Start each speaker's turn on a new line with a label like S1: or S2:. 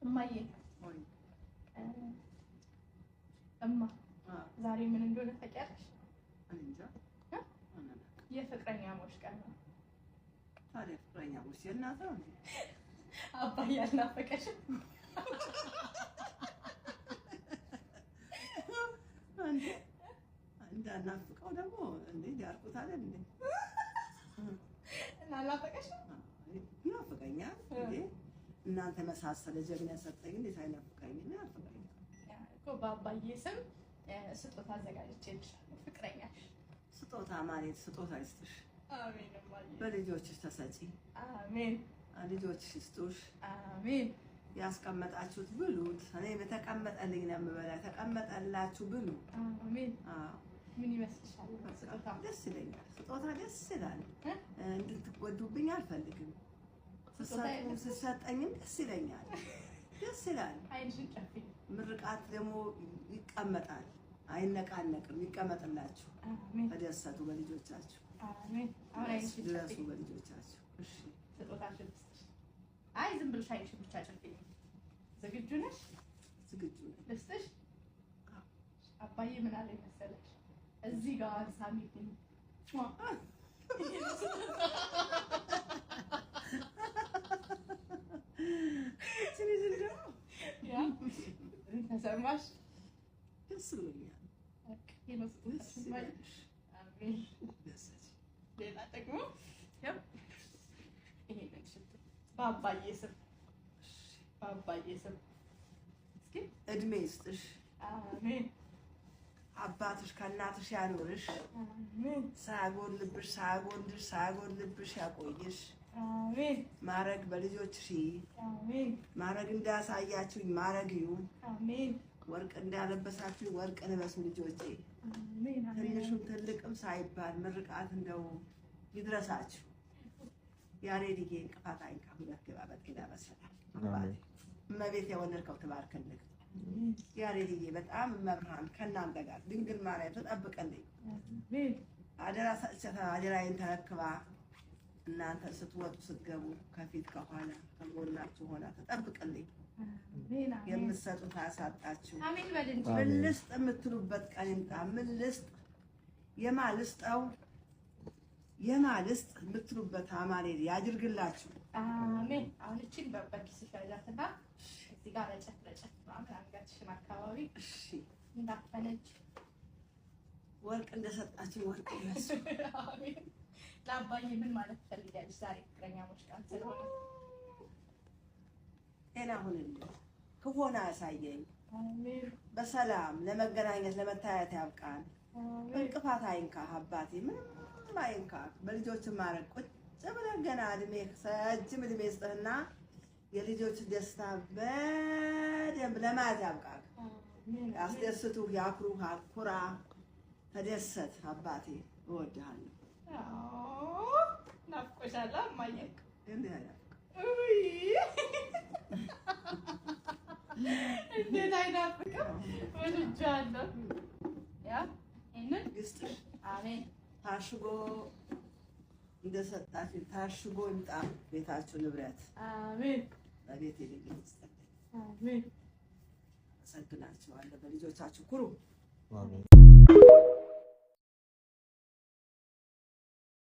S1: እማዬ እማ ዛሬ ምን እንደሆነ ታውቂያለሽ?
S2: እንጃ
S1: የፍቅረኛሞች ቀን ነው።
S2: ታዲያ ፍቅረኛሞች የእናት ነው እንዴ?
S1: አባዬ አልናፈቀሽም?
S2: እንዴ እንዳናፍቀው ደግሞ እንዴ ያርቁት አይደል እንዴ?
S1: እና አልናፈቀሽም?
S2: ይናፍቀኛል እንዴ? እናንተ መሳሰለ ጀግና ሰጠኝ እንዴ ሳይናፍቀኝ ነው ያልፈቀኝ
S1: እኮ በአባዬ ስም ስጦታ አዘጋጅቼልሻለሁ። ፍቅረኛሽ
S2: ስጦታ ማለት ስጦታ ይስጥሽ።
S1: አሜን እማዬ።
S2: በልጆችሽ ተሰጪ።
S1: አሜን።
S2: ልጆችሽ ይስጡሽ።
S1: አሜን።
S2: ያስቀመጣችሁት ብሉት። እኔ በተቀመጠልኝ ነው የምበላ። ተቀመጠላችሁ ብሉ።
S1: አሜን። ምን ይመስልሻል? ስጦታ
S2: ደስ ይለኛል። ስጦታ ደስ ይላል። እንድትጎዱብኝ አልፈልግም። ስትሰጠኝም ደስ ይለኛል። ደስ ይላል።
S1: አይንሽን ጨፍኝ።
S2: ምርቃት ደግሞ ይቀመጣል፣ አይነቃነቅም። ይቀመጥላችሁ።
S1: አሜን።
S2: ተደሰቱ በልጆቻችሁ።
S1: አሜን። አሁን አይንሽን
S2: ድረሱ
S1: ጨፍኝ።
S2: በልጆቻችሁ። እሺ
S1: ስጦታሽን ልስጥሽ። አይ ዝም ብለሽ አይንሽን ብቻ ጨፍኝ። ዝግጁ ነሽ?
S2: ዝግጁ ነኝ።
S1: ልስጥሽ? አባዬ ምን አለ መሰለሽ? እዚህ ጋር ሳሚልኝ ተሰማሽ?
S2: ደስ ብሎኛል።
S1: ሌላ ደግሞ ይሄንን ሽቶ በአባዬ ስም በአባዬ ስም እስኪ
S2: እድሜ ይስጥሽ።
S1: አሜን።
S2: አባትሽ ከእናትሽ ያኖርሽ።
S1: አሜን።
S2: ሳያጎልብሽ ሳያጎልሽ ሳያጎልብሽ ያቆይሽ።
S1: አሜን።
S2: ማረግ በልጆችሽ።
S1: አሜን።
S2: ማረግ እንዳሳያችሁኝ ማረግ ይሁን።
S1: አሜን።
S2: ወርቅ እንዳለበሳችሁ ወርቅ ልበሱ ልጆቼ።
S1: አሜን።
S2: ትንሹም ትልቅም ሳይባል ምርቃት እንደው ይድረሳችሁ። ያሬድዬ እንቅፋት አይንካ። ሁለት ግባ በጤና በሰላም አባቴ። እመቤት የወለድከው ትባርክልህ። ያሬድዬ በጣም መብርሃን ከእናንተ ጋር ድንግል ማርያም ተጠብቀልኝ። አደራ ሰጥቻታ አደራዬን ተረክባ እናንተ ስትወጡ ስትገቡ ከፊት ከኋላ ከጎናችሁ ሆና ተጠብቀልኝ። የምትሰጡት አያሳጣችሁ።
S1: አሜን በል እንጂ
S2: ምን ልስጥ የምትሉበት ቀን ይምጣ። ምን ልስጥ የማልስጠው የማልስጥ የምትሉበት አማኑኤል ያድርግላችሁ።
S1: አሜን። አሁን እቺን በኪስሽ ያዛትና እዚህ ጋር ረጨት ረጨት ማለት አንገትሽን አካባቢ
S2: እሺ
S1: እንዳፈነጭ
S2: ወርቅ እንደሰጣችሁ ወርቅ ይመስል።
S1: አሜን። ለአባዬ ምን ማለት ትፈልጊያለሽ? ዛሬ ፍቅረኛሞች ቀን ስለሆነ
S2: ጤና ሁንልኝ፣ ክፉን አያሳየኝ።
S1: አሜን።
S2: በሰላም ለመገናኘት ለመታየት ያብቃን። እንቅፋት አይንካህ አባቴ፣ ምንም አይንካህ። በልጆች ማረግ ቁጭ ብለህ ገና እድሜ ረጅም እድሜ ስጥህና የልጆች ደስታ በደንብ ለማየት ያብቃህ። ያስደስቱህ፣ ያኩሩህ፣ ኩራ፣ ተደሰት አባቴ። እወድሃለሁ።
S1: ናፍቆሻል እማዬ። እንዴት አይናፍቅም? ወድጄዋለሁ። ያ ይሄንን
S2: ይስጥሽ።
S1: አሜን።
S2: ታሽጎ እንደሰጣችሁ ታሽጎ ይምጣ ቤታችሁ ንብረት።
S1: አሜን።
S2: በቤት ልጅ ይስጥልኝ።
S1: አሜን።
S2: አመሰግናችኋለሁ። በልጆቻችሁ ኩሩ።
S3: አሜን።